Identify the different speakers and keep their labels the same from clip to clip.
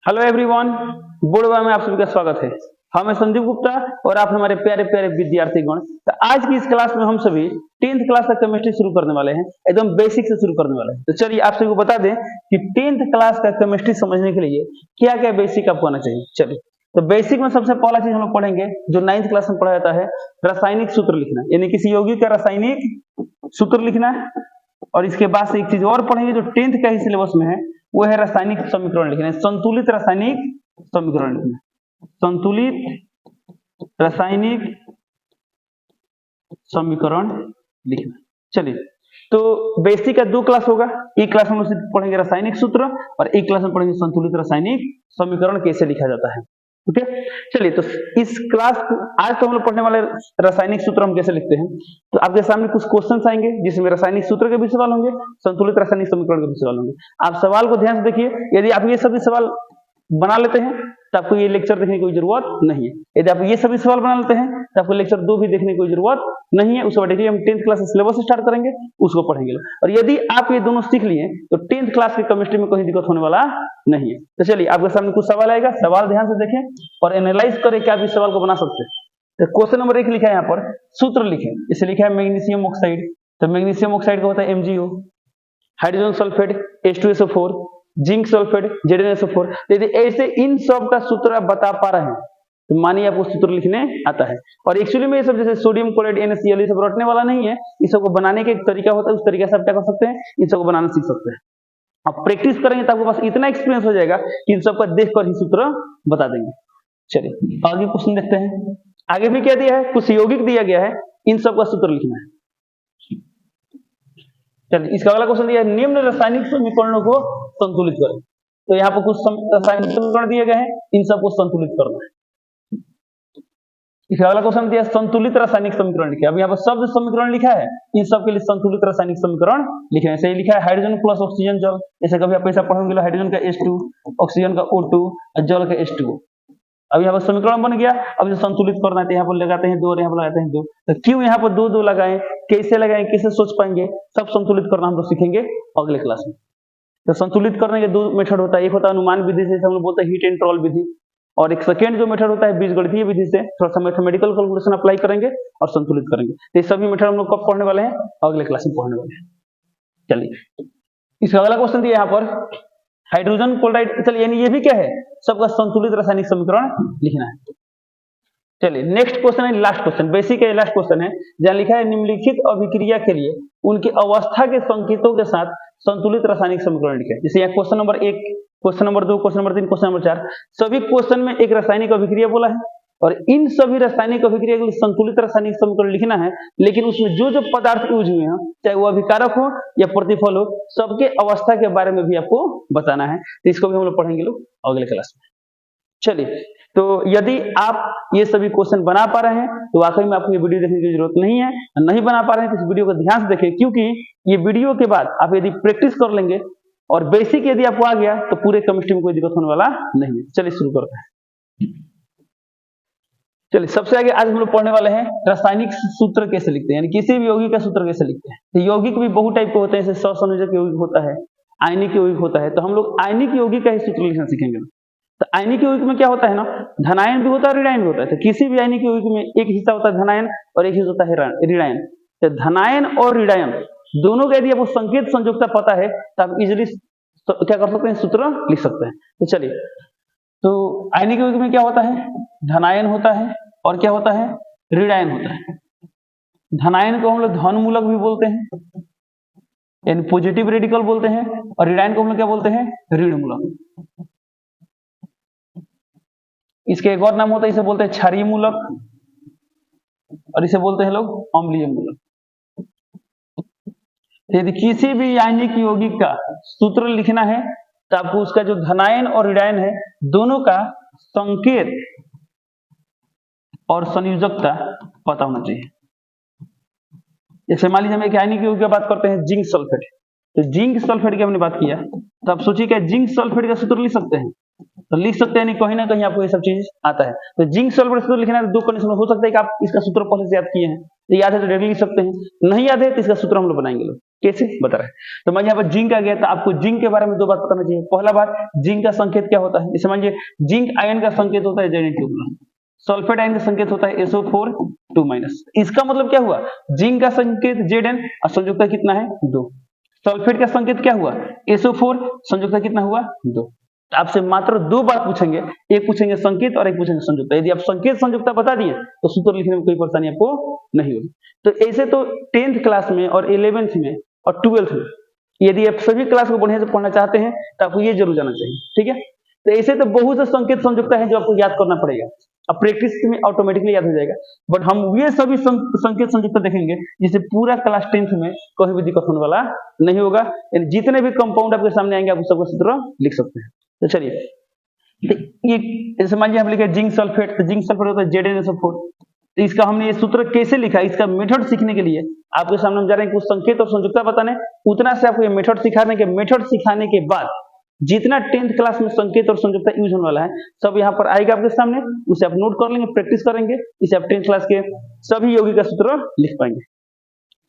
Speaker 1: Hello everyone, बोर्डवा में आप सभी का स्वागत है। हम हैं संदीप गुप्ता और आप हमारे प्यारे प्यारे विद्यार्थीगण। तो आज की इस क्लास में हम सभी 10th क्लास का केमिस्ट्री शुरू करने वाले हैं, एकदम बेसिक से शुरू करने वाले हैं। तो चलिए आप सभी को बता दें कि 10th क्लास का केमिस्ट्री समझने के लिए क्या क्या बेसिक आपको आना चाहिए। चलिए, तो बेसिक में सबसे पहला चीज हम लोग पढ़ेंगे जो 9th क्लास में पढ़ा जाता है, रासायनिक सूत्र लिखना, यानी किसी यौगिक का रासायनिक सूत्र लिखना है। और इसके बाद से एक चीज और पढ़ेंगे जो 10th का ही सिलेबस में है, वो है रासायनिक समीकरण लिखना है, संतुलित रासायनिक समीकरण लिखना है, संतुलित रासायनिक समीकरण लिखना। चलिए, तो बेसिक का 2 क्लास होगा। एक क्लास में हम लोग पढ़ेंगे रासायनिक सूत्र और एक क्लास में पढ़ेंगे संतुलित रासायनिक समीकरण कैसे लिखा जाता है। ओके, चलिए, तो इस क्लास को आज तो हम लोग पढ़ने वाले रासायनिक सूत्र हम कैसे लिखते हैं। तो आपके सामने कुछ क्वेश्चंस आएंगे जिसमें रासायनिक सूत्र के भी सवाल होंगे, संतुलित रासायनिक समीकरण के भी सवाल होंगे। आप सवाल को ध्यान से देखिए, यदि आप ये सभी सवाल बना लेते हैं तो आपको ये लेक्चर देखने की कोई जरूरत नहीं है। यदि आप ये सभी सवाल बना लेते हैं तो आपको लेक्चर 2 भी देखने की कोई जरूरत नहीं है। उसके बाद देखिए हम 10th क्लास से सिलेबस स्टार्ट करेंगे, उसको पढ़ेंगे। और यदि आप ये दोनों सीख लिए तो 10th क्लास की केमिस्ट्री में कोई दिक्कत होने वाला नहीं है। तो चलिए, आपके सामने कुछ सवाल आएगा, सवाल ध्यान से देखें और एनालाइज करें क्या आप इस सवाल को बना सकते हैं। तो क्वेश्चन नंबर 1 लिखा है, यहाँ पर सूत्र लिखें। इसे लिखा है मैग्नीशियम ऑक्साइड। तो मैग्नीशियम ऑक्साइड का होता है MgO, hydrogen sulphate H2SO4, zinc sulphate ZnSO4। यदि ऐसे इन सब का सूत्र आप बता पा रहे हैं तो मानिए आपको सूत्र लिखने आता है। और एक्चुअली में ये सब जैसे सोडियम क्लोराइड NaCl ये सब रटने वाला नहीं है, इस सब को बनाने का एक तरीका होता है, उस तरीके से आप क्या कर सकते हैं, इन सब को बनाना सीख सकते हैं। आप प्रैक्टिस करेंगे तो आपके पास इतना एक्सपीरियंस हो जाएगा कि इन सब का देखकर ही सूत्र बता देंगे। चलिए आगे क्वेश्चन देखते हैं। आगे भी क्या दिया है, कुछ यौगिक दिया गया है, इन सब का सूत्र लिखना है। चलिए, इसका अगला क्वेश्चन दिया है, निम्न रासायनिक समीकरणों को संतुलित करें। तो यहाँ पर कुछ रासायनिक समीकरण दिए गए हैं, इन सबको संतुलित करना है। इसका अगला क्वेश्चन दिया संतुलित रासायनिक समीकरण लिखा है। अब यहाँ पर शब्द समीकरण लिखा है, इन सब के लिए संतुलित रासायनिक समीकरण लिखे हैं। जैसे लिखा है हाइड्रोजन प्लस ऑक्सीजन जल, जैसे कभी आप ऐसा पढ़ोगे हाइड्रोजन का H2, ऑक्सीजन का O2 और जल का H2O। अब यहाँ पर समीकरण बन गया। अब जो संतुलित करना है तो यहाँ पर लगाते हैं 2 और यहाँ पर लगाते हैं 2। तो क्यों यहाँ पर 2 लगाएं, कैसे लगाएं, कैसे सोच पाएंगे, सब संतुलित करना हम लोग सीखेंगे अगले क्लास में। तो संतुलित करने के 2 मेथड होता है, एक होता है अनुमान विधि से, हम लोग बोलते हैं हीट एंड ट्रोल विधि, और एक सेकेंड जो मेथड होता है बीजगणितीय विधि से, थोड़ा सा मैथमेटिकल कैलकुलेशन अप्लाई करेंगे और संतुलित करेंगे। तो ये सभी मेथड हम लोग कब पढ़ने वाले हैं, अगले क्लास में पढ़ने वाले हैं। चलिए, इसका अगला क्वेश्चन दिया यहाँ पर हाइड्रोजन क्लोराइड। चलिए, यानी ये भी क्या है, सबका संतुलित रासायनिक समीकरण लिखना है। चलिए नेक्स्ट क्वेश्चन है, लास्ट क्वेश्चन, बेसिक है, लास्ट क्वेश्चन है, जहां लिखा है निम्नलिखित अभिक्रिया के लिए उनकी अवस्था के संकेतों के साथ संतुलित रासायनिक समीकरण लिखें। जैसे यहाँ question number 1, question number 2, question number 3, question number 4, सभी क्वेश्चन में एक रासायनिक अभिक्रिया बोला है और इन सभी रासायनिक अभिक्रिया के लिए संतुलित रासायनिक समीकरण लिखना है। लेकिन उसमें जो जो पदार्थ यूज हुए हैं, चाहे वो अभिकारक हो या प्रतिफल हो, सबके अवस्था के बारे में भी आपको बताना है। तो इसको भी हम लोग पढ़ेंगे लोग अगले क्लास में। चलिए, तो यदि आप ये सभी क्वेश्चन बना पा रहे हैं तो वाकई में आपको ये वीडियो देखने की जरूरत नहीं है। नहीं बना पा रहे हैं तो इस वीडियो को ध्यान से देखें, क्योंकि ये वीडियो के बाद आप यदि प्रैक्टिस कर लेंगे और बेसिक यदि आपको आ गया तो पूरे केमिस्ट्री में कोई दिक्कत होने वाला नहीं है। चलिए शुरू करते हैं। चलिए, सबसे आगे आज हम लोग पढ़ने वाले हैं रासायनिक सूत्र कैसे लिखते हैं, यानी किसी भी यौगिक का सूत्र कैसे लिखते हैं। तो यौगिक भी बहुत टाइप के होते हैं, जैसे सहसंयोजक यौगिक होता है, आयनिक यौगिक होता है। तो हम लोग आयनिक यौगिक का ही सूत्र लिखना सीखेंगे। तो आयनिक यौगिक में क्या होता है ना, धनायन भी होता है, ऋणायन भी होता है। तो किसी भी आयनिक यौगिक में एक हिस्सा होता है धनायन और एक हिस्सा होता है ऋणायन। तो धनायन और ऋणायन दोनों का यदि आपको संकेत संयोजकता पता है तो आप इजिली क्या कर सकते हैं, सूत्र लिख सकते हैं। तो चलिए, तो आयनिक यौगिक में क्या होता है, धनायन होता है और क्या होता है, ऋणायन होता है। धनायन को हम लोग धन मूलक भी बोलते हैं, यानी पॉजिटिव रेडिकल बोलते हैं, और ऋणायन को हम लोग क्या बोलते हैं, ऋण मूलक। इसके एक और नाम होता है, इसे बोलते हैं क्षारीय मूलक और इसे बोलते हैं लोग अम्लीय मूलक। यदि किसी भी आयनिक यौगिक का सूत्र लिखना है तो आपको उसका जो धनायन और ऋणायन है दोनों का संकेत और संयोजकता पता होना चाहिए। जैसे मान लीजिए हम एक आयनिक यौगिक की बात करते हैं, जिंक सल्फेट। तो जिंक सल्फेट की हमने बात किया तो आप सोचिए क्या जिंक सल्फेट का सूत्र लिख सकते हैं, तो लिख सकते हैं, नहीं कहीं ना कहीं आपको ये सब चीज आता है। तो जिंक सल्फेट सूत्र लिखना है तो 2 कंडीशन हो सकता है कि आप इसका सूत्र पहले से याद किए हैं, तो याद है तो डायरेक्टली लिख सकते हैं, नहीं याद है तो इसका सूत्र हम लोग बनाएंगे लोग, कैसे बता रहे हैं। तो मान यहाँ पर जिंक आ गया, तो आपको जिंक के बारे में दो बात बताना चाहिए। पहला बात, जिंक का संकेत क्या होता है, जैसे मान लीजिए जिंक आयन का संकेत होता है Zn2+, सल्फेट आयन का संकेत होता है SO4 इसका मतलब क्या हुआ, जिंक का संकेत Zn और संयुक्ता कितना है 2, सल्फेट का संकेत क्या हुआ SO4, संयुक्ता कितना हुआ 2। आपसे मात्र दो बार पूछेंगे, एक पूछेंगे संकेत और एक पूछेंगे संयुक्ता। यदि आप संकेत संयुक्ता बता दिए तो सूत्र लिखने में कोई परेशानी आपको नहीं होगी। तो ऐसे तो 10th क्लास में और 11th में और 12th में यदि आप सभी क्लास को बढ़िया से पढ़ना चाहते हैं तो आपको ये जरूर जाना चाहिए, ठीक है। तो ऐसे तो बहुत से संकेत संयुक्ता है जो आपको याद करना पड़ेगा, अब प्रैक्टिस में ऑटोमेटिकली याद हो जाएगा। बट हम ये सभी संकेत संयुक्ता देखेंगे जिससे पूरा क्लास 10th में कोई भी दिक्कत होने वाला नहीं होगा। जितने भी कंपाउंड आपके सामने आएंगे आप उस सबका सूत्र लिख सकते हैं। तो चलिए, तो ये जैसे मान लीजिए हम लिखे जिंक सल्फेट, तो जिंक सल्फेट होता है ZnSO4। तो इसका हमने ये सूत्र कैसे लिखा, इसका मेथड सीखने के लिए आपके सामने हम जा रहे हैं कुछ संकेत और संयुक्ता बताने, उतना से आपको ये मेथड सिखाने के बाद जितना 10th क्लास में संकेत और संयुक्ता यूज होने वाला है सब यहाँ पर आएगा आपके सामने, उसे आप नोट कर लेंगे, प्रैक्टिस करेंगे, इसे आप 10th क्लास के सभी यौगिक का सूत्र लिख पाएंगे।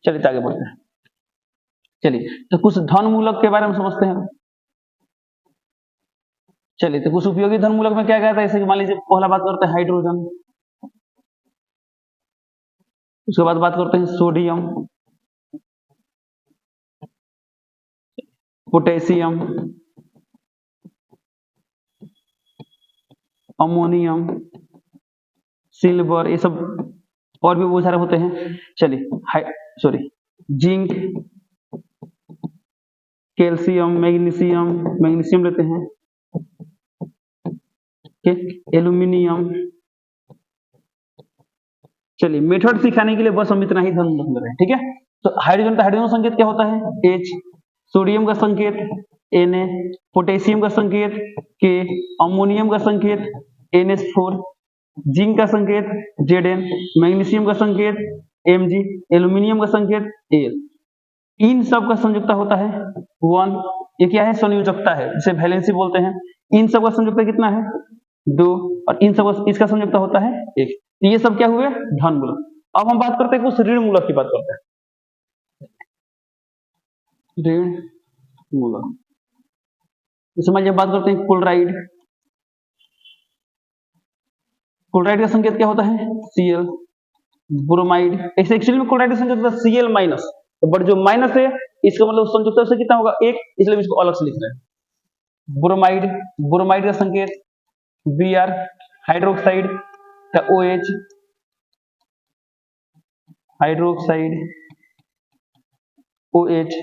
Speaker 1: चलिए आगे बढ़ते हैं। चलिए तो कुछ धन मूलक के बारे में समझते हैं। चलिए तो कुछ उपयोगी धन मूलक में क्या कहता है, जैसे कि मान लीजिए पहला बात करते हैं हाइड्रोजन, उसके बाद बात करते हैं सोडियम, पोटेशियम, अमोनियम, सिल्वर, ये सब और भी बहुत सारे होते हैं। चलिए जिंक, कैल्शियम, मैग्नीशियम लेते हैं, एल्यूमिनियम। चलिए मेथड सिखाने के लिए बस हम इतना ही धन मूलक रहे हैं, ठीक है। तो हाइड्रोजन संकेत क्या होता है H, सोडियम का संकेत Na, पोटेशियम का संकेत K, अमोनियम का संकेत NH4, जिंक का संकेत Zn, मैग्नीशियम का संकेत Mg, एल्यूमिनियम का संकेत Al। इन सब का संयुक्ता होता है 1। ये क्या है, संयोजकता है, जिसे वैलेंसी बोलते हैं। इन सब का संयुक्ता कितना है 2, और इन सब इसका संयुक्ता होता है 1। ये सब क्या हुए धन मूलक। अब हम बात करते हैं कुछ ऋण मूलक की बात करते हैं। ऋण मूलक, समझिए बात करते हैं क्लोराइड। क्लोराइड का संकेत क्या होता है Cl। ब्रोमाइड, ऐसे एक्चुअली में क्लोराइड का संकेत होता है Cl-, तो बट जो माइनस है इसका मतलब संयुक्ता से कितना होगा 1, इसलिए इसको अलग से लिख रहे हैं। ब्रोमाइड का संकेत Br, हाइड्रोक्साइड का OH, hydroxide OH,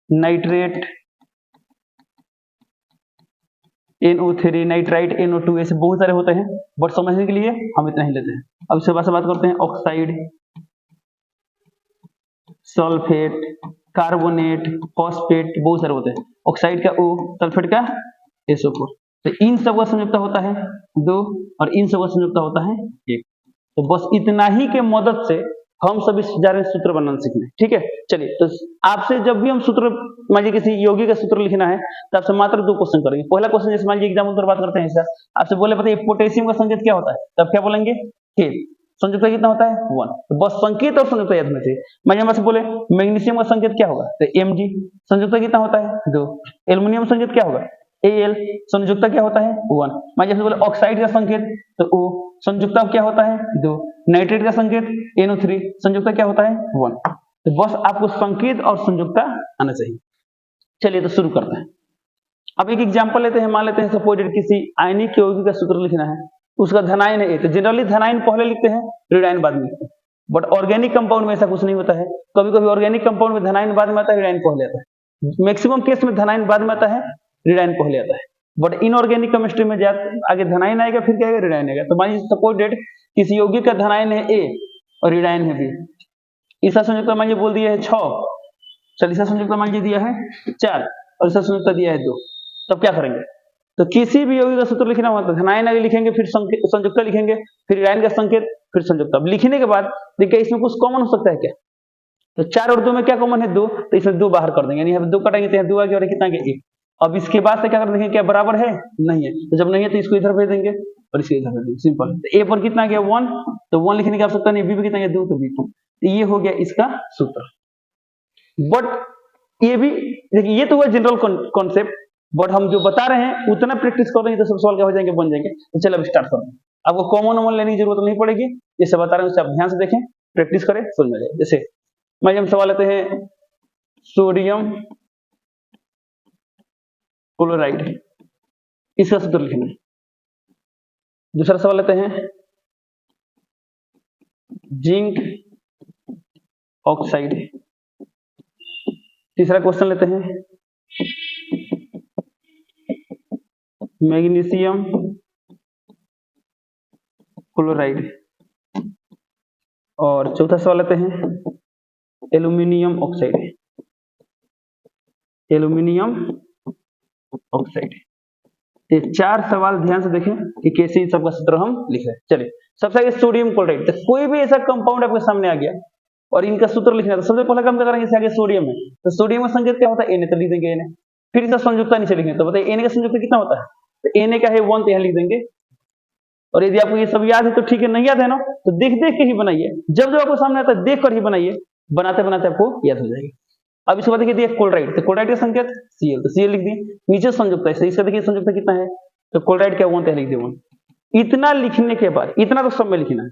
Speaker 1: nitrate NO3, nitrite NO2, ऐसे बहुत सारे होते हैं, बट समझने के लिए हम इतना ही लेते हैं। अब इसके बाद से बात करते हैं ऑक्साइड, सल्फेट, कार्बोनेट, फॉस्फेट, बहुत सारे होते हैं। ऑक्साइड का O, सल्फेट का SO4। तो इन सब का संयुक्ता होता है 2 और इन सब का संयुक्ता होता है 1। तो बस इतना ही के मदद से हम सभी जा रहे हैं सूत्र बनाना सीखने, ठीक है। चलिए तो आपसे जब भी हम सूत्र, मान लीजिए किसी यौगिक का सूत्र लिखना है तो आपसे मात्र 2 क्वेश्चन करेंगे। पहला क्वेश्चन जैसे मान लीजिए एग्जाम्पल पर बात करते हैं, ऐसा आपसे बोले बताइए पोटेशियम का संकेत क्या होता है, तब क्या बोलेंगे K, संयुक्ता कितना होता है 1। तो बस संकेत और संयुक्ता याद होना चाहिए। मान लीजिए बोले मैग्नीशियम का संकेत क्या होगा, तो Mg, संयुक्ता कितना होता है 2। एल्यूमिनियम संकेत क्या होगा Al, संयुक्ता क्या होता है 1। मान लीजिए बोले ऑक्साइड का संकेत तो O, संयुक्ता क्या होता है 2। नाइट्रेट का संकेत NO3, संयुक्ता क्या होता है 1। तो बस आपको संकेत और संयुक्ता आना चाहिए। चलिए तो शुरू करते हैं। अब एक एग्जांपल लेते हैं, मान लेते हैं सपोज किसी आयनिक यौगिक का सूत्र लिखना है, उसका धनायन है, तो जनरली धनायन पहले लिखते हैं, ऋणायन बाद में लिखते हैं। बट ऑर्गेनिक कंपाउंड में ऐसा कुछ नहीं होता है, कभी कभी ऑर्गेनिक कंपाउंड में धनायन बाद में आता है, ऋणायन पहले आता है। मैक्सिमम केस में धनायन बाद में आता है, ऋणायन पहले आता है। बट इनऑर्गेनिक केमिस्ट्री में आगे धनायन आएगा, फिर क्या आएगा ऋणायन आएगा। तो मान लीजिए सपोज किसी यौगिक का धनायन है A और ऋणायन है B, इसका संयुक्ता मान लीजिए बोल दिया है 6, चलिए इसका संयुक्ता मान लीजिए दिया है 4 और इसका संयुक्ता दिया है 2, तब क्या करेंगे, तो किसी भी यौगिक का सूत्र लिखना होता है धनायन आगे लिखेंगे, फिर संयुक्ता लिखेंगे, फिर ऋणायन का संकेत, फिर संयुक्ता। अब लिखने के बाद देखिए इसमें कुछ कॉमन हो सकता है क्या, तो 4 और 2 में क्या कॉमन है 2, तो इसमें 2 बाहर कर देंगे, यानी यहाँ पे 2 कटेंगे तो यहाँ 2 आ गया और कितना गया 1। अब इसके बाद से क्या कर देंगे, क्या बराबर है नहीं है, तो जब नहीं है तो इसको इधर भेज देंगे और इसको इधर भेज देंगे, सिंपल। तो A पर कितना गया 1, तो 1 लिखने की आवश्यकता नहीं, B पे कितना गया 2, तो B2। ये हो गया इसका सूत्र। बट ये भी देखिए, ये तो हुआ जनरल कॉन्सेप्ट, बट हम जो बता रहे हैं उतना प्रैक्टिस कर रहे हैं तो सब सवाल क्या हो जाएंगे, बन जाएंगे। तो चलो अब स्टार्ट करते हैं। आपको कॉमन वॉमन लेने की जरूरत नहीं पड़ेगी, जैसे बता रहे हैं उसे आप ध्यान से देखें, प्रैक्टिस करें, समझ में जाए। जैसे मान हम सवाल लेते हैं सोडियम क्लोराइड, इसका सूत्र लिखना है। दूसरा सवाल लेते हैं जिंक ऑक्साइड। तीसरा क्वेश्चन लेते हैं मैग्नीशियम क्लोराइड। और चौथा सवाल लेते हैं एल्यूमिनियम ऑक्साइड। Aluminium oxide. ये चार सवाल ध्यान से देखें कि कैसे इन सबका सूत्र हम लिख रहे हैं। चलिए, सबसे आगे सोडियम क्लोराइड। तो कोई भी ऐसा कंपाउंड आपके सामने आ गया और इनका सूत्र लिखना है, तो सबसे पहले काम क्या करेंगे, इससे आगे सोडियम है तो सोडियम का संकेत क्या होता है, Na, तो लिख देंगे Na। फिर इसका संयुक्ता नीचे लिखेंगे, तो बताइए Na का संयुक्ता कितना होता है, तो Na का है 1, तो यहाँ लिख देंगे। और यदि आपको ये सब याद है तो ठीक है, नहीं याद है ना तो देख देख के ही बनाइए, जब जब आपको सामने आता है देख कर ही बनाइए, बनाते बनाते आपको याद हो जाएगी। अब इसके बाद देखिए क्लोराइड, तो क्लोराइड का संकेत Cl, तो Cl लिख दिए। नीचे संयुक्ता है, इसका देखिए संयुक्ता कितना है, तो क्लोराइड क्या 1, तो लिख दिए 1। इतना लिखने के बाद, इतना तो सब में लिखना है।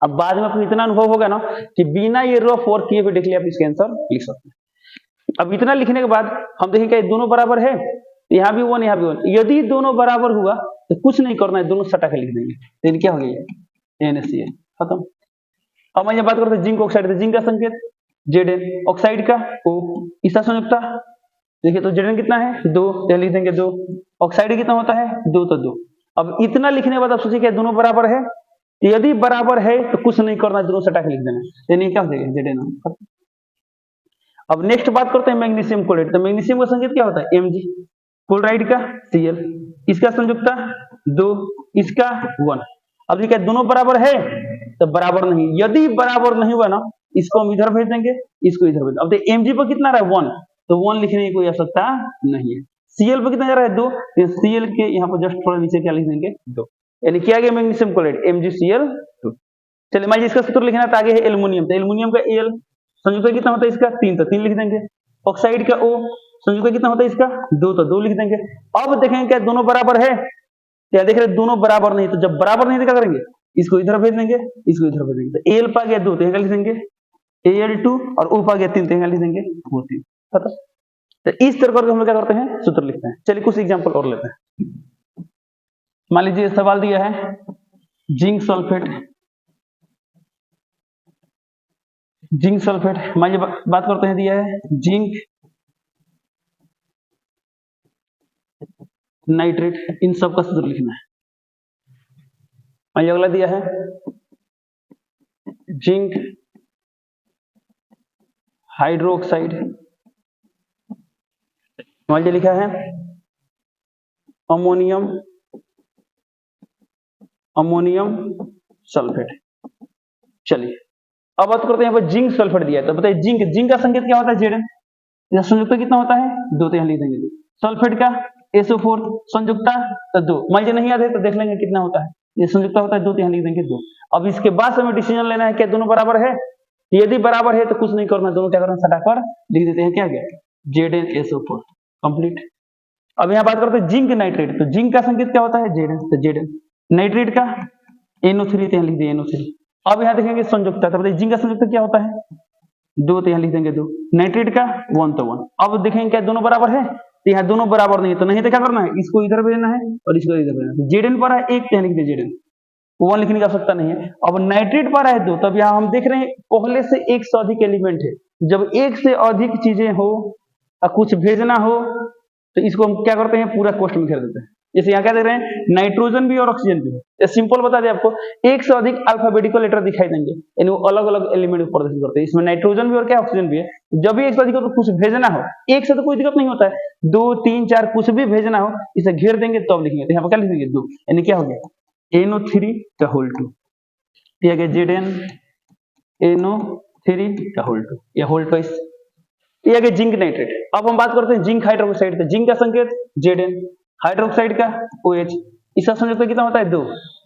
Speaker 1: अब बाद में आपको इतना अनुभव होगा ना कि बिना ये रफ वर्क किए हुए देख लिया आप इसके आंसर लिख सकते हैं। अब इतना लिखने के बाद हम देखेंगे क्या दोनों बराबर है, यहाँ भी 1 यहाँ भी 1। यदि दोनों बराबर हुआ तो कुछ नहीं करना है, दोनों सटा के लिख देंगे, तो क्या हो गया NaCl, खत्म। अब मैं बात करते हैं जिंक ऑक्साइड। तो जिंक का संकेत Zn, ऑक्साइड का O, इसका संयुक्ता देखिए, तो Zn कितना है 2, यहाँ लिख देंगे 2। ऑक्साइड कितना होता है 2, तो 2। अब इतना लिखने के बाद आप सोचिए क्या दोनों बराबर है, यदि बराबर है तो कुछ नहीं करना, दोनों सटा के लिख देना, यानी क्या हो जाएगा Zn। अब नेक्स्ट बात करते हैं मैग्नीशियम क्लोराइड। तो मैग्नीशियम का संकेत क्या होता है Mg, क्लोराइड का Cl, इसका संयुक्ता 2, इसका 1। अब देखिए दोनों बराबर है तो बराबर नहीं, यदि बराबर नहीं हुआ ना इसको हम इधर भेज देंगे, इसको इधर भेज देंगे। अब देखिए Mg पर कितना रहा है 1, तो 1 लिखने की कोई आवश्यकता नहीं है। Cl पर कितना जा रहा है 2, तो Cl के यहाँ पर जस्ट थोड़ा नीचे क्या लिख देंगे 2, यानी क्या गया मैग्नीशियम क्लोराइड MgCl2। चलिए मान लीजिए इसका सूत्र लिखना, तो आगे है एल्युमिनियम। तो एल्युमिनियम का Al संयुक्त कितना होता है इसका 3, तो 3 लिख देंगे। ऑक्साइड का O संयुक्त कितना होता है इसका 2, तो 2 लिख देंगे। अब देखेंगे क्या दोनों बराबर है, क्या देख रहे दोनों बराबर नहीं, तो जब बराबर नहीं तो क्या करेंगे, इसको इधर भेज देंगे, इसको इधर भेज देंगे। तो Al पा गया 2, तो यहाँ लिख देंगे Al2, और O पा गया 3, तो यहाँ लिख देंगे वो 3, खत्म। तो इस तरह करके हम लोग क्या करते हैं, सूत्र लिखते हैं। चलिए कुछ एग्जाम्पल और लेते हैं। मान लीजिए सवाल दिया है जिंक सल्फेट। जिंक सल्फेट, मान लीजिए बात करते हैं, दिया है जिंक नाइट्रेट, इन सब का सूत्र लिखना है। मान लीजिए अगला दिया है जिंक हाइड्रोक्साइड। मान लीजिए लिखा है अमोनियम सल्फेट। चलिए अब बात करते हैं, यहाँ पर जिंक सल्फेट दिया है, तो बताइए जिंक का संकेत क्या होता है Zn, इसका संयुक्ता कितना होता है 2, तो यहाँ लिख देंगे 2। सल्फेट का SO4 संयुक्ता तो 2, मान लीजिए नहीं याद है तो देख लेंगे कितना होता है, ये संयुक्ता होता है 2, तो यहाँ लिख देंगे 2। अब इसके बाद हमें डिसीजन लेना है क्या दोनों बराबर है, यदि बराबर है तो कुछ नहीं करना, दोनों क्या करना सटाकर लिख देते हैं, क्या गया ZnSO4, कंप्लीट। अब यहाँ बात करते हैं जिंक नाइट्रेट। तो जिंक का संकेत क्या होता है Zn, तो Zn। नाइट्रेट का NO3, तो यहाँ लिख दिए NO3। अब यहाँ देखेंगे संयुक्ता, तो बताइए जिंक का संयुक्ता क्या होता है 2, तो यहाँ लिख देंगे 2। नाइट्रेट का 1, तो 1। अब देखेंगे क्या दोनों बराबर है, तो यहाँ दोनों बराबर नहीं है, तो नहीं तो क्या करना है, इसको इधर भेजना है और इसको इधर भेजना है। Zn पर है 1, तो यहाँ लिख दिए Zn, 1 लिखने की आवश्यकता नहीं है। अब नाइट्रेट पर है 2, तब यहाँ हम देख रहे हैं पहले से 1 से अधिक एलिमेंट है, जब 1 से अधिक चीजें हो और कुछ भेजना हो तो इसको हम क्या करते हैं, पूरा कोष्ठ में घेर देते हैं। जैसे यहाँ क्या देख रहे हैं, नाइट्रोजन भी और ऑक्सीजन भी है। सिंपल बता दें आपको, 1 से अधिक अल्फाबेटिकल लेटर दिखाई देंगे, यानी वो अलग अलग एलिमेंट को प्रदर्शित करते हैं। इसमें नाइट्रोजन भी और क्या ऑक्सीजन भी है। जब भी 1 से अधिक हो तो कुछ भेजना हो, 1 से तो कोई दिक्कत नहीं होता है, 2, 3, 4 कुछ भी भेजना हो इसे घेर देंगे तब लिखेंगे। तो यहाँ पर क्या लिखेंगे 2, यानी क्या हो गया NO3 का होल 2, यह गया Zn NO3 का होल 2, या होल ट्वाइस, यह गया जिंक नाइट्रेट। अब हम बात करते हैं जिंक हाइड्रोक्साइड। तो जिंक का संकेत Zn, हाइड्रोक्साइड का OH, इसका संयुक्त कितना होता है 2,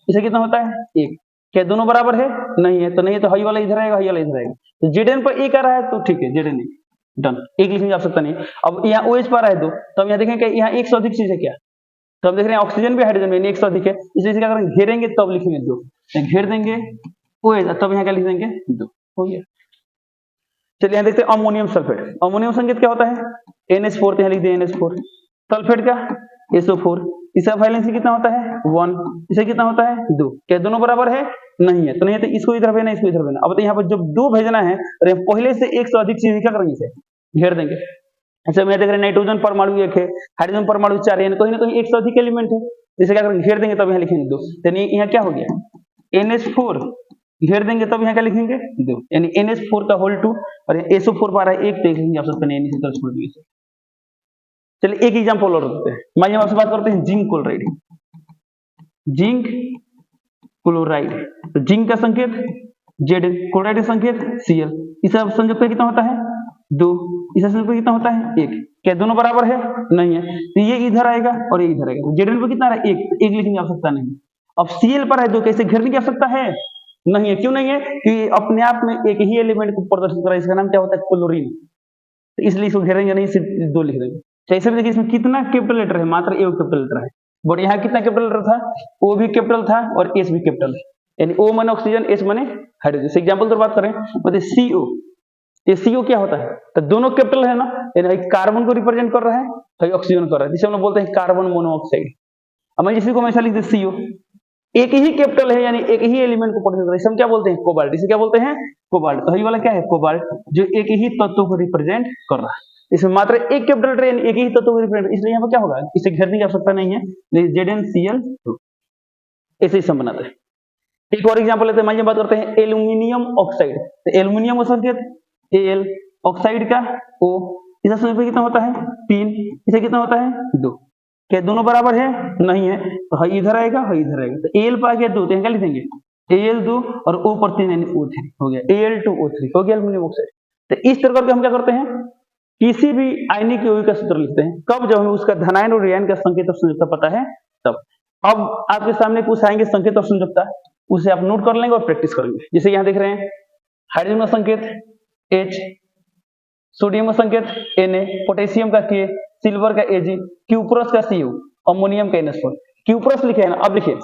Speaker 1: इसे कितना होता है 1। क्या दोनों बराबर है? नहीं है, तो नहीं है तो हाई वाला इधर आएगा, हाई वाला इधर आएगा। तो जेड पर एक आ रहा है तो ठीक है, जेड एन डन, एक लिखने की आवश्यकता नहीं। अब यहाँ OH पर है 2, तो हम यहाँ देखें कि यहाँ एक से अधिक चीज है क्या, तो हम देख रहे हैं ऑक्सीजन भी हाइड्रोजन भी एक से अधिक है, इसलिए क्या करेंगे, घेरेंगे तब लिखेंगे 2, घेर देंगे OH तब यहाँ क्या लिख देंगे 2, हो गया। चलिए यहाँ देखते हैं अमोनियम सल्फेट। अमोनियम संकेत क्या होता है? NH4, तो यहाँ लिख दिया NH4। सल्फेट का SO4, इसका वैलेंसी कितना होता है 1, इसे कितना होता है 2। क्या दोनों बराबर है? नहीं है, तो नहीं है तो इसको इधर भेजना, इसको इधर भेजना। अब तो यहाँ पर जब 2 भेजना है और पहले से एक से अधिक चीज क्या करेंगे, इसे घेर देंगे। अच्छा मैं देख रहे हैं नाइट्रोजन परमाणु 1 है, हाइड्रोजन परमाणु 4 है, कहीं ना कहीं एक से अधिक एलिमेंट है, इसे क्या करेंगे, घेर देंगे तब यहाँ लिखेंगे 2। यानी यहाँ क्या हो गया, NH4 घेर देंगे तब यहाँ क्या लिखेंगे 2, यानी NH4 का होल 2 और SO4 पा रहा है 1, तो एक लिखेंगे आप सबको नहीं। चलिए एक एग्जांपल और देते हैं। मान आपसे बात करते हैं जिंक क्लोराइड। जिंक क्लोराइड, तो जिंक का संकेत Zn, क्लोराइड का संकेत Cl, इसका संयुक्त कितना होता है 2, इसका संयुक्त कितना होता है 1। क्या दोनों बराबर है? नहीं है, तो ये इधर आएगा और ये इधर आएगा। तो Zn पर कितना आ रहा है 1, तो 1 लिखने की आवश्यकता नहीं। अब Cl पर है 2, कैसे घेरने की आवश्यकता है? नहीं है। क्यों नहीं है? कि अपने आप में एक ही एलिमेंट को प्रदर्शित कर रहा है, इसका नाम क्या होता है क्लोरीन, तो इसलिए इसको घेरेंगे नहीं, सिर्फ 2 लिख देंगे। जैसे भी देखिए इसमें कितना कैपिटल लेटर है, मात्र एक कैपिटल लेटर है, बट यहाँ कितना कैपिटल लेटर था, O भी कैपिटल था और S भी कैपिटल है, यानी O माने ऑक्सीजन, S माने हाइड्रोजन। एग्जांपल तो बात करें, मतलब CO, ये CO क्या होता है, तो दोनों कैपिटल है ना, यानी कार्बन को रिप्रेजेंट कर रहा है, तो ऑक्सीजन कर रहा है, जिसे हम लोग बोलते हैं कार्बन मोनोऑक्साइड। अब मैं इसी को हमेशा लिख दे CO, एक ही कैपिटल है, यानी एक ही एलिमेंट को प्रदर्शित कर रहा है, इसे हम क्या बोलते हैं कोबाल्ट। इसे क्या बोलते हैं कोबाल्ट। तो ये वाला क्या है कोबाल्ट, जो एक ही तत्व को रिप्रेजेंट कर रहा है। इसमें मात्र एक कैपिटल लेटर यानी एक ही तत्व को रिप्रेजेंट, इसलिए यहाँ पर क्या होगा, इसे घेरने की आवश्यकता नहीं है, ZnCl2 ऐसे ही सम बनाते हैं। एक और एग्जांपल लेते हैं, मानिए बात करते हैं एल्यूमिनियम ऑक्साइड। तो एल्यूमिनियम का संकेत Al, ऑक्साइड का O, इसका संकेत कितना होता है 3, इसे कितना होता है 2। क्या दोनों बराबर है? नहीं है, तो हाई इधर आएगा, हाई इधर आएगा, तो Al पर आ गया 2, तो यहाँ क्या लिख देंगे Al2 और O पर 3 यानी O3 हो गया, Al2O3 हो गया एल्यूमिनियम ऑक्साइड। तो इस तरह करके हम क्या करते हैं, किसी भी आयनिक यौगिक का सूत्र लिखते हैं, कब जब हमें उसका धनायन और ऋणायन का संकेत और संयुक्ता पता है तब। अब आपके सामने कुछ आएंगे संकेत और संयुक्ता, उसे आप नोट कर लेंगे और प्रैक्टिस करेंगे। जैसे यहाँ देख रहे हैं हाइड्रोजन का संकेत H, सोडियम का संकेत Na, पोटेशियम का K, सिल्वर का Ag, क्यूप्रस का Cu, अमोनियम का NH4। क्यूप्रस लिखे है ना, अब लिखिए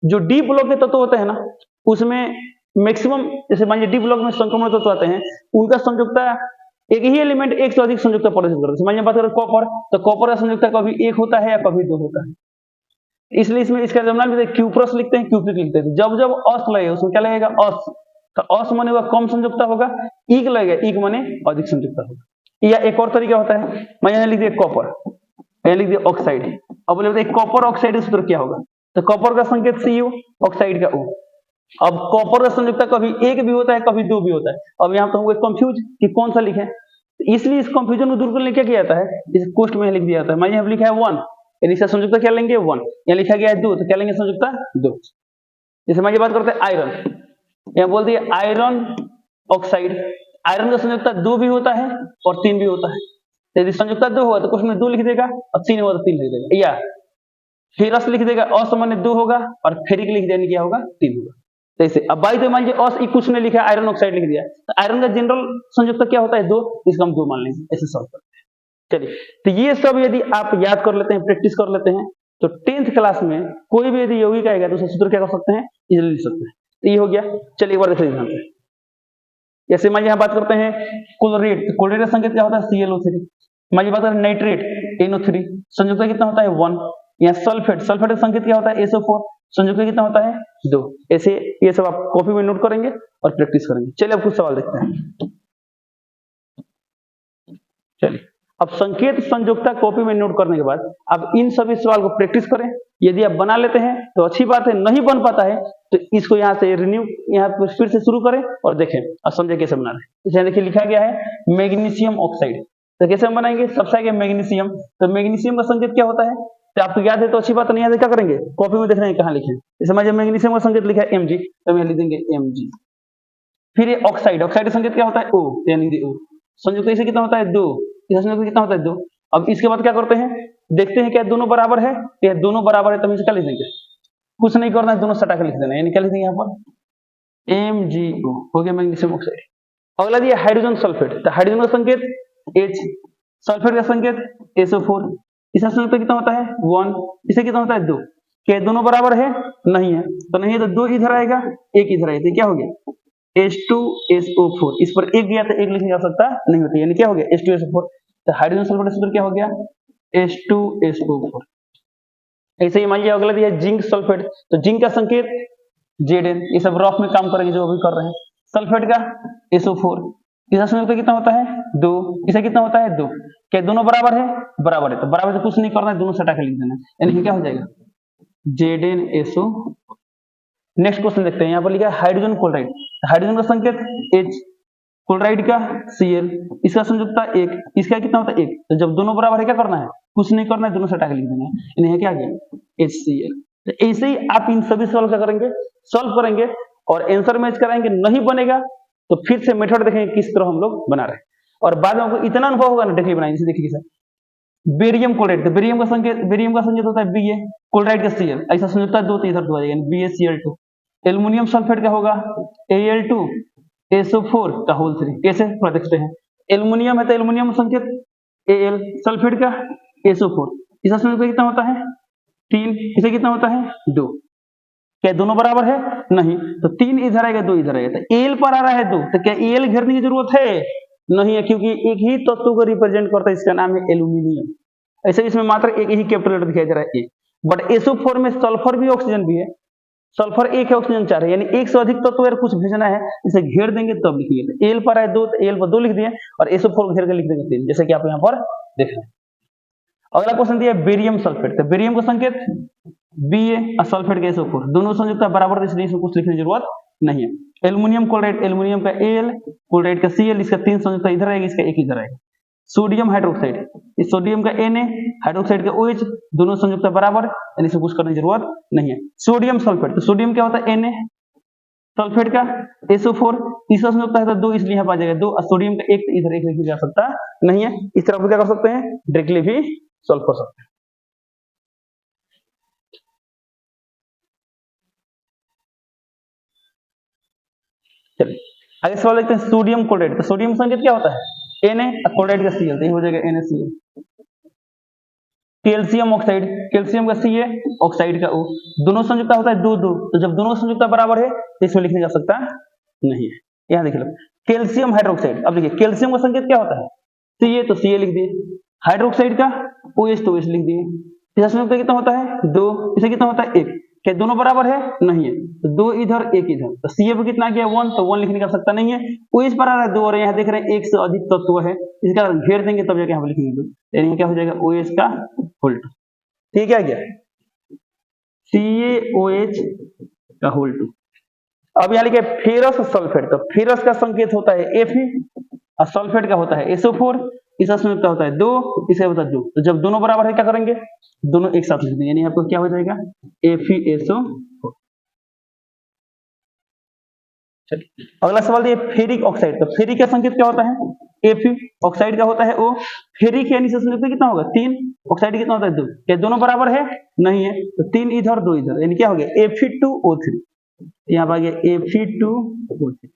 Speaker 1: जो डी ब्लॉक के तत्व होते हैं ना, उसमें मैक्सिमम जैसे मान लीजिए डी ब्लॉक में संक्रमण तत्व आते हैं, उनका संयुक्ता एक ही एलिमेंट एक से अधिक संयुक्ता प्रदर्शित करते हैं। मान लीजिए बात करें कॉपर, तो कॉपर का संयुक्ता कभी 1 होता है या कभी 2 होता है, इसलिए इसमें इसका जमनाल भी क्यूप्रस लिखते हैं, क्यूप्रिक लिखते हैं। जब जब अस लगेगा उसमें क्या लगेगा अस, तो अस माने हुआ कम संयुक्ता होगा, ईक लगेगा ईक माने अधिक संयुक्ता होगा। या एक और तरीका होता है, मैं यहाँ लिख दिया कॉपर, यहाँ लिख दिया ऑक्साइड। अब बोले कॉपर ऑक्साइड सूत्र क्या होगा, तो कॉपर का संकेत Cu, ऑक्साइड का O। अब कॉपर का संयुक्ता कभी 1 भी होता है कभी 2 भी होता है। अब यहाँ तो हमको कंफ्यूज कि कौन सा लिखे, इसलिए इस कंफ्यूजन को दूर करने क्या किया जाता है, इस कोष्ठ में लिख दिया जाता है। मैं यहाँ लिखा है 1, यानी इसका संयुक्ता क्या लेंगे 1, यहाँ लिखा गया है 2, तो क्या लेंगे संयुक्ता 2। जैसे मैं ये बात करते हैं आयरन, यहाँ बोल दिए आयरन ऑक्साइड, आयरन का संयुक्ता 2 भी होता है और 3 भी होता है। यदि संयुक्ता 2 होगा तो कुछ में 2 लिख देगा और 3 होगा तो 3 लिख देगा, या फेरस लिख देगा, असामान्य 2 होगा और फेरिक लिख देने क्या होगा 3 होगा। जैसे अब बाई तो मान लीजिए अस कुछ ने लिखा आयरन ऑक्साइड लिख दिया, तो आयरन का जनरल संयुक्ता क्या होता है 2, इसका हम 2 मान लेंगे, ऐसे सॉल्व करते हैं। चलिए तो ये सब यदि आप याद कर लेते हैं, प्रैक्टिस कर लेते हैं, तो 10th क्लास में कोई भी यदि यौगिक आएगा तो उसका सूत्र क्या कर सकते हैं, इजीली लिख सकते हैं। तो ये हो गया। चलिए एक बार देखते हैं, जैसे मान यहाँ बात करते हैं क्लोरेट, क्लोरेट का संकेत क्या होता है ClO3। मान बात करते हैं नाइट्रेट NO3, संयुक्ता कितना होता है 1। यहाँ सल्फेट, सल्फेट का संकेत क्या होता है SO4, संयुक्त कितना होता है 2। ऐसे ये सब आप कॉपी में नोट करेंगे और प्रैक्टिस करेंगे। चलिए अब कुछ सवाल देखते हैं। चलिए अब संकेत संयुक्ता कॉपी में नोट करने के बाद अब इन सभी सवाल को प्रैक्टिस करें। यदि आप बना लेते हैं तो अच्छी बात है, नहीं बन पाता है तो इसको यहाँ से रिन्यू, यहाँ पर फिर से शुरू करें और देखें और समझे कैसे बना रहे हैं। देखिए लिखा गया है मैग्नीशियम ऑक्साइड, तो कैसे हम बनाएंगे, सबसे आगे मैग्नीशियम, तो मैग्नीशियम का संकेत क्या होता है, तो आपको याद है तो अच्छी बात, नहीं याद है क्या करेंगे, कॉपी में देख रहे हैं कहाँ लिखे। जैसे मान मैग्नीशियम का संकेत लिखा है Mg, तो हम लिख देंगे Mg। फिर ये ऑक्साइड, ऑक्साइड का संकेत क्या होता है O, यानी O। संयुक्त इसे कितना होता है 2, इसका संयुक्त कितना होता है 2। अब इसके बाद क्या करते हैं, देखते हैं क्या दोनों बराबर है, तो दोनों बराबर है तो हम इसे क्या लिख देंगे, कुछ नहीं करना है, दोनों सटा के लिख देना है, यानी क्या लिख देंगे यहाँ पर MgO हो गया मैग्नीशियम ऑक्साइड। अगला दिया हाइड्रोजन सल्फेट, तो हाइड्रोजन का संकेत H, सल्फेट का संकेत SO4। इसका संयुक्त कितना होता है 1, इसे कितना होता है 2। क्या दोनों बराबर है? नहीं है, तो नहीं है तो 2 इधर आएगा, 1 इधर आएगा, तो क्या हो गया H2SO4। इस पर 1 गया तो 1 लिखने की आवश्यकता नहीं होती, यानी क्या हो गया H2SO4। तो हाइड्रोजन सल्फेट सूत्र क्या हो गया H2SO4। ऐसे ही मान लिया अगला दिया जिंक सल्फेट, तो जिंक का संकेत Zn। ये सब रफ में काम करेंगे जो अभी कर रहे हैं। सल्फेट का SO4, इसका संयुक्त कितना होता है 2, इसे कितना होता है 2। क्या दोनों बराबर है? बराबर है, तो बराबर से कुछ नहीं करना है, दोनों सटा के लिख देना है, यानी क्या हो जाएगा ZnSO। नेक्स्ट क्वेश्चन देखते हैं, यहाँ पर लिखा है हाइड्रोजन क्लोराइड, हाइड्रोजन का संकेत H, क्लोराइड का Cl, इसका संयुक्ता 1, इसका कितना होता है 1। तो जब दोनों बराबर है क्या करना है? कुछ नहीं करना है, दोनों सटा के लिख देना है, यानी क्या गया HCl। तो ऐसे ही आप इन सभी सवाल क्या करेंगे, सॉल्व करेंगे और आंसर मैच कराएंगे। नहीं बनेगा तो फिर से मेथड देखेंगे किस तरह हम लोग बना रहे हैं, और बाद में आपको इतना अनुभव होगा ना डेली बनाएंगे। देखिए सर, बेरियम क्लोराइड, तो बेरियम का संकेत होता है Ba, क्लोराइड का Cl, ऐसा संयुक्ता 2 तो इधर 2 आ जाएगा BaCl2। एल्युमिनियम सल्फेट का होगा Al2SO4 का होल 3, कैसे प्रत्यक्ष है, एल्युमिनियम है तो एल्युमिनियम संकेत Al, सल्फेट का SO4, इसका संयुक्त कितना होता है 3, इसे कितना होता है 2। क्या दोनों बराबर है? नहीं, तो 3 इधर आएगा 2 इधर आएगा, तो Al पर आ रहा है 2, तो क्या Al घेरने की जरूरत है? नहीं है, क्योंकि एक ही तत्व को रिप्रेजेंट करता है, इसका नाम है एल्यूमिनियम। ऐसे इसमें मात्र एक ही कैपिटल लेटर दिखाई दे रहा है A, बट SO4 में सल्फर भी ऑक्सीजन भी है, सल्फर 1 है ऑक्सीजन 4 है, यानी 1 से अधिक तत्व अगर कुछ भेजना है इसे घेर देंगे तब लिखिए। Al पर है 2 तो Al पर 2 लिख दिए, और SO4 घेर के लिख देंगे 3, जैसे कि आप यहाँ पर देख रहे हैं। अगला क्वेश्चन दिया बेरियम सल्फेट, तो बेरियम का संकेत Ba और सल्फेट का SO4, दोनों संयुक्त बराबर, इसलिए इसमें कुछ लिखने की जरूरत नहीं है। एल्युमिनियम क्लोराइड, एल्युमिनियम का Al, क्लोराइड का Cl, इसका 3 संयुक्त इधर आएगा, इसका 1 इधर आएगा। सोडियम हाइड्रोक्साइड, इस सोडियम का Na, हाइड्रोक्साइड का OH, दोनों संयुक्त बराबर, यानी इसमें कुछ करने की जरूरत नहीं है। सोडियम सल्फेट, तो सोडियम क्या होता है Na, सल्फेट का SO4, इसका संयुक्त है तो 2, इसलिए यहाँ पर आ जाएगा 2, और सोडियम का 1 इधर 1 लिखा जा सकता नहीं है। इस तरह क्या कर सकते हैं, डायरेक्टली भी सॉल्व कर सकते हैं। चलिए आगे सवाल देखते हैं, सोडियम क्लोराइड, तो सोडियम संकेत क्या होता है Na, क्लोराइड का Cl, तो ये हो जाएगा NaCl। कैल्शियम ऑक्साइड, कैल्शियम का Ca, ऑक्साइड का O, दोनों संयुक्त होता है 2 2, तो जब दोनों संयुक्त बराबर है तो इसमें लिखने जा सकता नहीं है। यहाँ देखिए कैल्शियम हाइड्रोक्साइड, अब देखिए कैल्शियम का संकेत क्या होता है Ca, तो Ca लिख दिए, हाइड्रोक्साइड का OH, तो OH लिख दिए, इसका संयुक्त कितना होता है 2, इसे कितना होता है 1। क्या दोनों बराबर है? नहीं है, तो 2 इधर 1 इधर, तो Ca पे कितना गया 1, तो 1 लिखने की आवश्यकता नहीं है। OH पर आ रहा है 2, और यहाँ देख रहे हैं 1 से अधिक तत्व है, इसका घेर देंगे तब जाके हम लिखेंगे, यानी क्या हो जाएगा OH का होल 2। ठीक है क्या CaOH का होल 2। अब यहाँ लिखे फेरस सल्फेट, तो फेरस का संकेत होता है Fe, और सल्फेट का होता है SO4, इसका संयुक्त होता है 2, इसका होता है 2, तो जब दोनों बराबर है क्या करेंगे, दोनों एक साथ लिख देंगे, यानी आपको क्या हो जाएगा FeSO4। चलिए अगला सवाल ये फेरिक ऑक्साइड, तो फेरिक का संकेत क्या होता है Fe, ऑक्साइड का होता है O, फेरिक यानी से संकेत कितना होगा 3, ऑक्साइड कितना होता है 2, क्या दोनों बराबर है? नहीं है, तो 3 इधर 2 इधर, यानी क्या हो गया Fe2O3, यहाँ पर आ गया Fe2O3।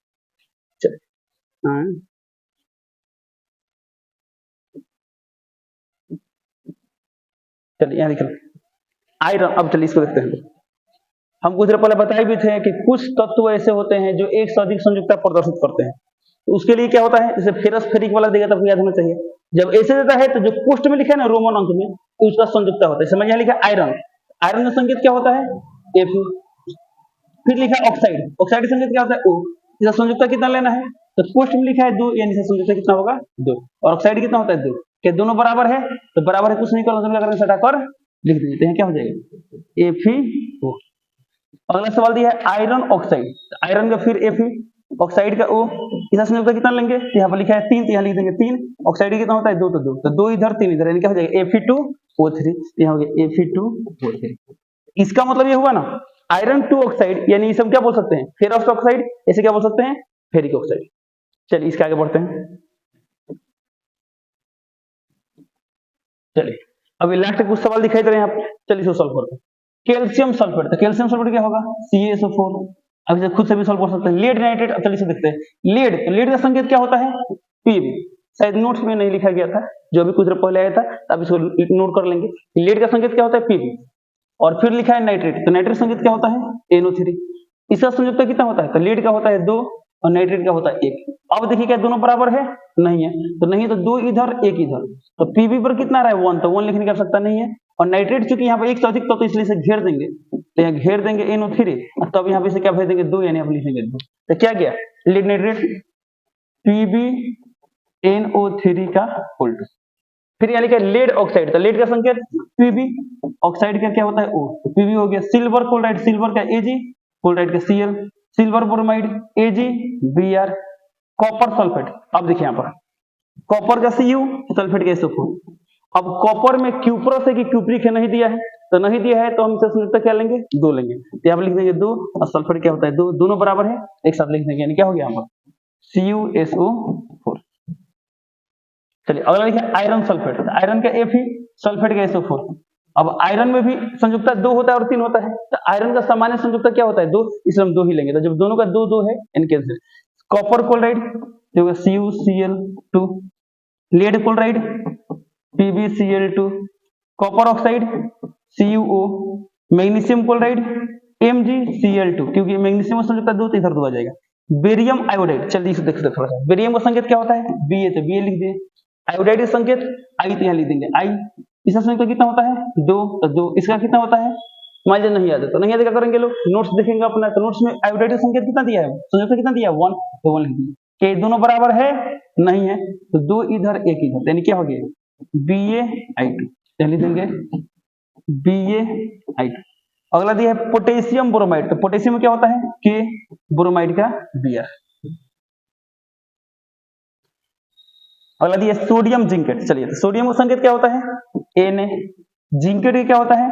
Speaker 1: चलिए चलिए यहाँ देखिए आयरन, अब चलिए इसको देखते हैं। हम कुछ देर पहले बताए भी थे कि कुछ तत्व ऐसे होते हैं जो एक से अधिक संयुक्ता प्रदर्शित करते हैं, तो उसके लिए क्या होता है, जैसे फेरस फेरिक वाला देगा तब याद होना चाहिए। जब ऐसे देता है तो जो पोस्ट में लिखा है ना रोमन अंक में, तो उसका संयुक्ता होता है। समझ यहाँ लिखा आयरन, आयरन का संकेत क्या होता है Fe, फिर लिखा ऑक्साइड, ऑक्साइड का संकेत क्या होता है O, इसका संयुक्ता कितना लेना है, तो पोस्ट में लिखा है 2, यानी इसका संयुक्ता कितना होगा 2, और ऑक्साइड कितना होता है 2। क्या दोनों बराबर है? तो बराबर है, कुछ नहीं करना, सटाकर लिख देते हैं, क्या हो जाएगा FeO। अगला सवाल दिया है आयरन ऑक्साइड, आयरन का फिर Fe, ऑक्साइड का O, इसका संयुक्त कितना लेंगे, यहाँ पर लिखा है 3, तो यहाँ लिख देंगे 3, ऑक्साइड कितना होता है 2, तो 2 इधर 3 इधर, यानी क्या हो जाएगा Fe2O3, यहाँ हो गया Fe2O3। इसका मतलब ये हुआ ना आयरन 2 ऑक्साइड, यानी इसे हम क्या बोल सकते हैं फेरस ऑक्साइड, ऐसे क्या बोल सकते हैं फेरिक ऑक्साइड। चलिए इसके आगे बढ़ते हैं। चलिए अभी लास्ट कुछ सवाल दिखाई दे रहे हैं आप, चलिए इसको सॉल्व करते हैं। कैल्शियम सल्फेट, तो कैल्शियम सल्फेट क्या होगा CaSO4, अब इसे खुद से भी सॉल्व कर सकते हैं। लेड नाइट्रेट, चलिए इसे देखते हैं। लेड, तो लेड का संकेत क्या होता है? Pb। शायद नोट्स में नहीं लिखा गया था, जो अभी कुछ देर पहले आया था, अब इसको नोट कर लेंगे। लेड का संकेत क्या होता है? Pb। और फिर लिखा है नाइट्रेट, तो नाइट्रेट संकेत क्या होता है? NO3। इसका संयुक्त कितना होता है? तो लीड का होता है 2 और नाइट्रेट का होता है 1। अब देखिए क्या दोनों बराबर है? नहीं है, तो नहीं, तो 2 इधर 1 इधर, तो पीबी पर कितना आ रहा है? 1, तो 1 लिखने की आवश्यकता नहीं है। और नाइट्रेट चूंकि यहाँ पर 1 से अधिक तो इसलिए इसे घेर देंगे, तो यहाँ घेर देंगे NO3, तब यहाँ पे इसे क्या भेज देंगे? 2, यानी आप लिखेंगे 2। तो क्या गया? लीड नाइट्रेट PbNO3 का उल्टा। फिर यहाँ लिखा है लेड ऑक्साइड, तो लेड का संकेत Pb, ऑक्साइड का क्या होता है? O, तो Pb हो गया। सिल्वर क्लोराइड, सिल्वर का Ag, क्लोराइड का Cl, silver bromide AgBr, copper sulphate. अब देखिए यहाँ पर कॉपर का Cu, सल्फेट का SO4। अब कॉपर में क्यूप्रस है कि क्यूप्रिक है? नहीं दिया है, तो नहीं दिया है तो हम इसे संयुक्त क्या लेंगे? 2 लेंगे, तो यहाँ पर लिख देंगे 2 और सल्फेट क्या होता है? 2, दोनों बराबर है, एक साथ लिख देंगे, यानी क्या हो गया यहाँ पर? CuSO4। चलिए अगला लिखिए आयरन सल्फेट, आयरन का Fe, सल्फेट का SO4। अब आयरन में भी संयुक्ता 2 होता है और 3 होता है, तो आयरन का सामान्य संयुक्ता क्या होता है? 2, इसलिए हम 2 ही लेंगे। तो जब दोनों का 2 2 है, इनके कैंसिल। कॉपर क्लोराइड जो है CuCl2, lead chloride PbCl2, copper oxide CuO, magnesium chloride MgCl2, क्योंकि मैग्नीशियम का संयुक्ता 2 तो इधर 2 आ जाएगा। बेरियम आयोडाइड, चलिए इसे देखते थोड़ा सा। बेरियम का संकेत क्या होता है? Ba, तो Ba लिख दिए। आयोडाइड का संकेत I, तो यहाँ लिख देंगे I। इसका संयुक्त कितना होता है? 2, तो 2। इसका कितना होता है? मान लीजिए नहीं याद है, तो नहीं याद क्या करेंगे लोग? नोट्स देखेंगे अपना, तो नोट्स में आयोडाइड का संकेत कितना दिया है? संयुक्त कितना दिया है? 1, तो 1 लिख दिए। क्या दोनों बराबर है? नहीं है, तो 2 इधर 1 इधर, यानी क्या हो गया? BaI2, तो लिख देंगे BaI2। अगला दिया है पोटेशियम ब्रोमाइड, तो पोटेशियम क्या होता है? K, ब्रोमाइड का Br। अगला दिया सोडियम जिंकेट, चलिए तो सोडियम का संकेत क्या होता है? Na। जिंकेट क्या होता है?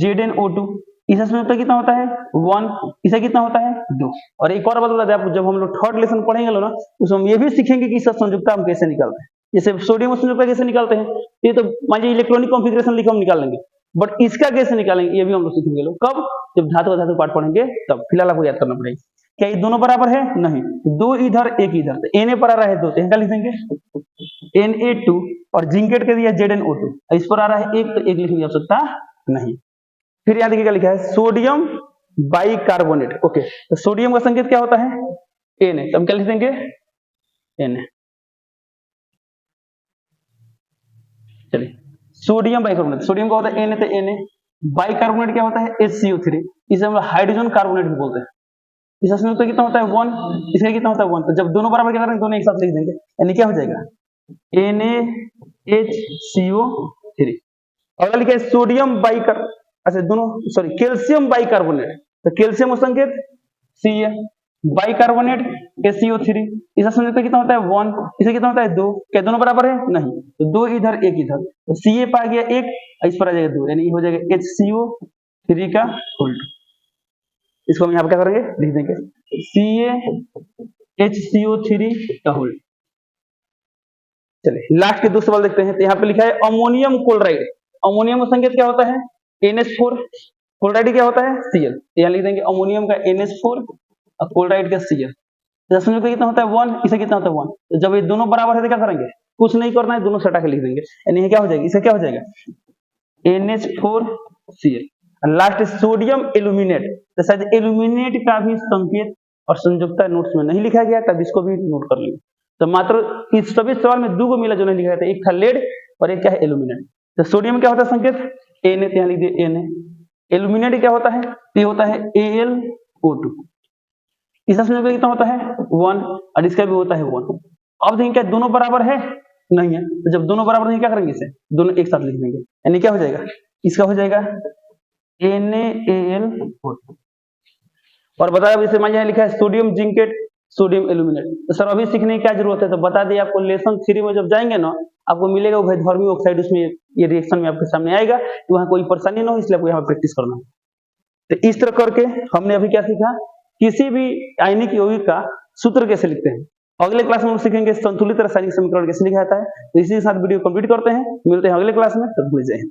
Speaker 1: ZnO2। इसका संयुक्त कितना होता है? 1। इसका कितना होता है? 2। और एक और बात बता दें आपको, जब हम लोग थर्ड लेसन पढ़ेंगे ना, उसमें हम ये भी सीखेंगे कि इसका संयुक्त हम कैसे निकालते हैं। जैसे सोडियम संयुक्त कैसे निकालते हैं, ये तो मान लीजिए इलेक्ट्रॉनिक कॉन्फ़िगरेशन लिखा हम निकाल लेंगे, बट इसका कैसे निकालेंगे ये भी हम लोग सीखेंगे लोग। कब? जब धातु पाठ पढ़ेंगे तब। फिलहाल आपको याद करना पड़ेगा। क्या ये दोनों बराबर है? नहीं, 2 इधर 1 इधर, तो Na पर आ रहा है 2, तो लिख देंगे Na2, और जिंकेट के दिया ZnO2, इस पर आ रहा है 1, तो 1 लिखने की आवश्यकता नहीं। फिर यहाँ देखिए क्या लिखा है? Sodium bicarbonate. ओके, तो सोडियम का संकेत क्या होता है? Na, तो हम क्या लिख देंगे? Na। चलिए सोडियम बाइकार्बोनेट, सोडियम का होता है Na, तो Na। बाइकार्बोनेट क्या होता है? HCO3, इसे हम हाइड्रोजन कार्बोनेट भी बोलते हैं। इसका संयुक्त कितना होता है? 1। इसका कितना होता है? 1। तो जब दोनों बराबर क्या करेंगे? दोनों एक साथ लिख देंगे, यानी क्या हो जाएगा? NaHCO3। अगला लिखा है सोडियम बाइकार, अच्छा दोनों सॉरी कैल्शियम बाइकार्बोनेट, तो कैल्शियम का संकेत Ca, बाइकार्बोनेट HCO3, इसका संयुक्त कितना होता है? 1। इसका कितना होता है? 2। क्या दोनों बराबर है? नहीं, तो 2 इधर 1 इधर, तो Ca पा गया 1, इस पर आ जाएगा 2, यानी ये हो जाएगा HCO3 का उल्टा। इसको हम यहाँ पे क्या करेंगे? लिख देंगे CaHCO3 का उल्टा। चलिए लास्ट के 2 सवाल देखते हैं। तो यहाँ पे लिखा है अमोनियम क्लोराइड, अमोनियम का संकेत क्या होता है? NH4, क्लोराइड क्या होता है? Cl, यहाँ लिख देंगे अमोनियम का NH4 और क्लोराइड का Cl। संयुक्त कितना होता है? 1। इसे कितना होता है? 1। तो जब ये दोनों बराबर है तो क्या करेंगे? कुछ नहीं करना है, दोनों सटा के लिख देंगे, यानी क्या हो जाएगा? इसे क्या हो जाएगा? NH4Cl। लास्ट सोडियम एल्यूमिनेट, तो शायद एल्यूमिनेट का भी संकेत और संयुक्ता नोट्स में नहीं लिखा गया, तब इसको भी नोट कर लेंगे। तो मात्र इस सभी सवाल में 2 मिला जो नहीं लिखा था, एक था लेड और एक क्या है? एल्यूमिनेट। तो सोडियम क्या होता है संकेत? Na, तो यहाँ लिख दिए Na। एल्यूमिनेट क्या होता है? ये होता है AlO2। इसका संयुक्त कितना होता है? 1, और इसका भी होता है 1। अब देखिए क्या दोनों बराबर है? नहीं है, तो जब दोनों बराबर नहीं क्या करेंगे? इसे दोनों एक साथ लिख देंगे, यानी क्या हो जाएगा? इसका हो जाएगा NaAlO2। और बताया इसे मान लिखा है सोडियम जिंकेट, सोडियम एल्यूमिनेट। तो सर अभी सीखने की क्या जरूरत है? तो बता दिए आपको, लेसन 3 में जब जाएंगे ना, आपको मिलेगा उभयधर्मी ऑक्साइड, उसमें ये रिएक्शन में आपके सामने आएगा, तो वहां कोई परेशानी ना हो, इसलिए आपको यहाँ प्रैक्टिस करना है। तो इस तरह करके हमने अभी क्या सीखा? किसी भी आयनिक यौगिक का सूत्र कैसे लिखते हैं। अगले क्लास में हम सीखेंगे संतुलित रासायनिक समीकरण कैसे लिखा जाता है। तो इसी के साथ वीडियो कंप्लीट करते हैं, मिलते हैं अगले क्लास में, तब तक जय हिंद।